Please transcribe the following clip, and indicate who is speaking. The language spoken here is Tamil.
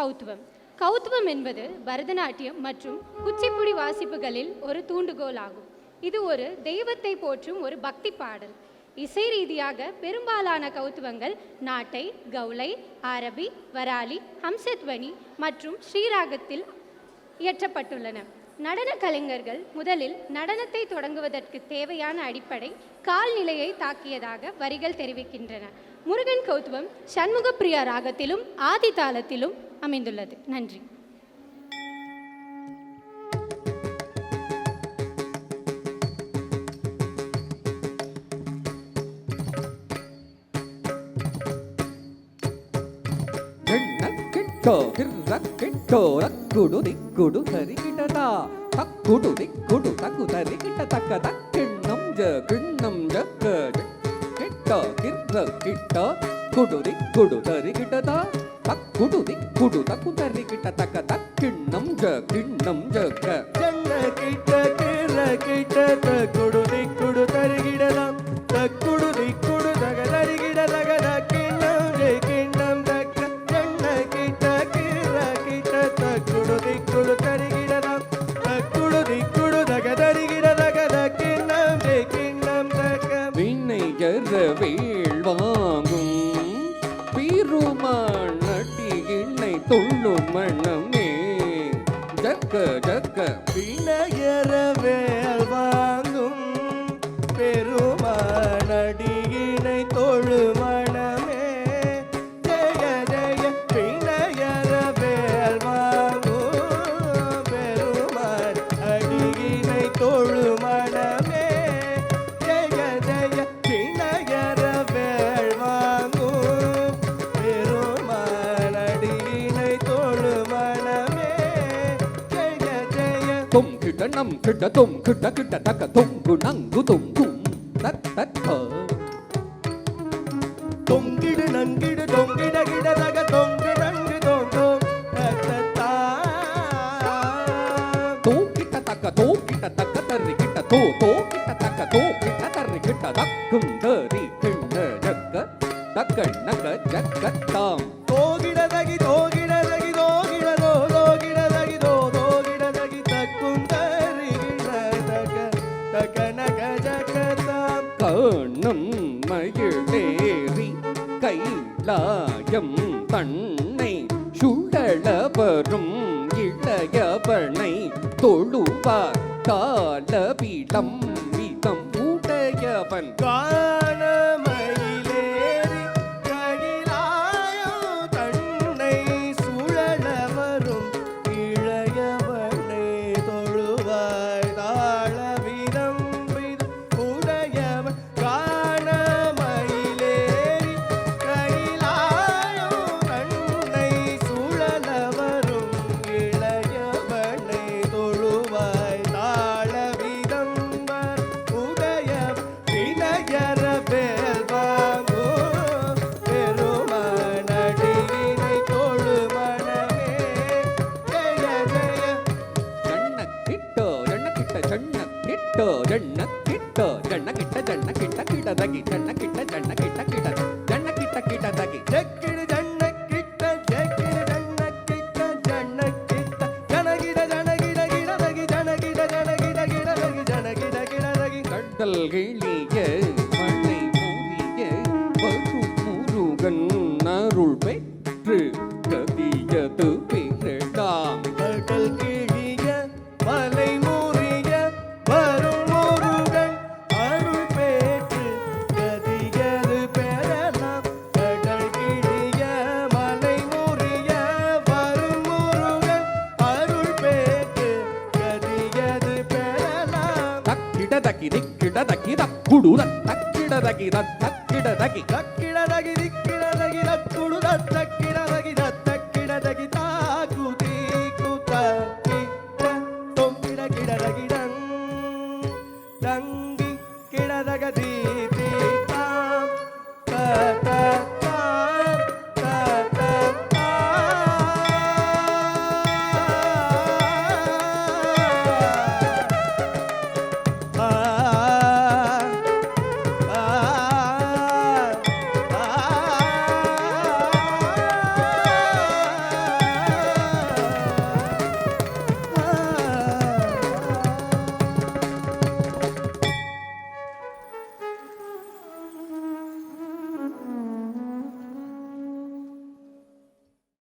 Speaker 1: கௌத்துவம். கௌத்துவம் என்பது பரதநாட்டியம் மற்றும் குச்சிப்புடி வாசிப்புகளில் ஒரு தூண்டுகோல் ஆகும். இது ஒரு தெய்வத்தை போற்றும் ஒரு பக்தி பாடல். இசை ரீதியாக பெரும்பாலான கௌத்துவங்கள் நாட்டை, கவுளை, ஆரபி, வராலி, ஹம்சத்வனி மற்றும் ஸ்ரீராகத்தில் இயற்றப்பட்டுள்ளன. நடன கலைஞர்கள் முதலில் நடனத்தை தொடங்குவதற்கு தேவையான அடிப்படை கால்நிலையை தாக்கியதாக வரிகள் தெரிவிக்கின்றன. முருகன் கௌத்துவம் சண்முகப்பிரியா ராகத்திலும் ஆதி தாளத்திலும் அமைந்துள்ளது. நன்றி.
Speaker 2: ரக்குடு திக்குடு தரிகிடதா தக்குடு திக்குடு தக்கு தரிகிட தக்க தக்கிண்ணம் கிண்ணம் ஜக்க கிட்ட கிர்ர கிட்ட குடு திக்குடு தரிகிடதா தக்குடு திக்குடு தக்கு தரிகிட தக்க தக்கிண்ணம் கிண்ணம் ஜக்க
Speaker 3: ஜன்ன கிட்ட கிர்ர கிட்ட தக்குடு திக்குடு தரிகிடதா தக்குடு திக்குடு தக தரிகிட தக தக்கிண்ணம் கிண்ணம் தக்க ஜன்ன கிட்ட கிர்ர கிட்ட தக்குடு திக்குடு தரிகிடதா தக்குடு திக்குடு தக தரிகிட தக தக்கிண்ணம் கிண்ணம் தக்க
Speaker 2: வினையற வேள்வாங்கும் பெருமானடியினை தொள்ளும் மனமே ஜக்க ஜக்க
Speaker 3: வினையற வேள்வாங்கும் பெருமானடியினை தொழும் மனமே ஜெய ஜெய வினையற வேள்வாங்கும் பெருமான் அடியினை தொழும் மனமே ஜெய ஜெய வினையற வேள்வாங்கும் பெருமான் அடியினை தொழும் மனமே ஜெய ஜெய
Speaker 2: தும் கிட்ட நம் கிட்ட தும் கிட்ட கிட்ட தக்க துங்கு நங்கு துங்கும் தக்க
Speaker 3: தொங்கிடு நங்கிடு தொங்கிட கிட தக தொங்கு நங்கு தொங்கும் தத்தா
Speaker 2: தோக்கிட்ட தக்க தர்ரி கிட்ட கிட்ட தக்க கிட்ட தர்ரி கிட்ட தக்கும் தரி கிண்ண ஜக்க தக்க நக ஜக்க தாம்
Speaker 3: தோகிடதகி தோகிடதகி தோகிடதோ தோகிடதகி தோகிடதகி தக்கும் தரிகிட தக தக நக ஜகதாம்
Speaker 2: கண்ணம் மகிழேறி கைலாயம் தன்னை சுழலவரும் இளையவனை தொழுவார் காலவிடம் விதம் உடையவன்
Speaker 3: காணமயிலேறி கயிலாயம் தன்னை சுழலவரும் இளையவனை தொழுவாய் தாளவிதம் உடையவன் காணமயிலேறி கயிலாயம் தன்னை சுழலவரும் இளையவனை தொழுவாய் தாளவிதம் உடையவன் வினையற வேள்வாங்கோ பெருமானடியினை தொழும் மனமே ஜெய ஜெய
Speaker 2: ஜன்னக்கிட்டோ ஜன்னக்கிட்ட ஜன்னக்கிட்டோ ஜன்னக்கிட்டோ ஜன்னக்கிட்ட ஜன்னக்கிட்ட கிடதகி ஜன்னக்கிட்ட ஜன்னக்கிட்ட கிட ஜன்னக்கிட்ட கிடதகி
Speaker 3: ஜக்கிடு ஜன்னக்கிட்ட ஜக்கிடு ஜன்னக்கிட்ட ஜன்னக்கிட்ட ஜனகிட ஜனகிட கிடதகி ஜனகிட ஜனகிட கிடதகி ஜனகிட கிடதகி
Speaker 2: கடல் கிளிய மழை மூறிய வரும் முருகன் அருள் பெற்று கதியது பிறடாம்
Speaker 3: கடல் கிழிய மலை முறிய வரும் முருகன் அருள் பெற்று கதியது பெறலாம் கடல் கிழிய மலை முறிய வரும் முருகன் அருள் பெற்று கதியது பெறலாம்
Speaker 2: தக்கிடதகி திக்கிடதகி தக்குடு தக்கிடதகி தக்கிடதகி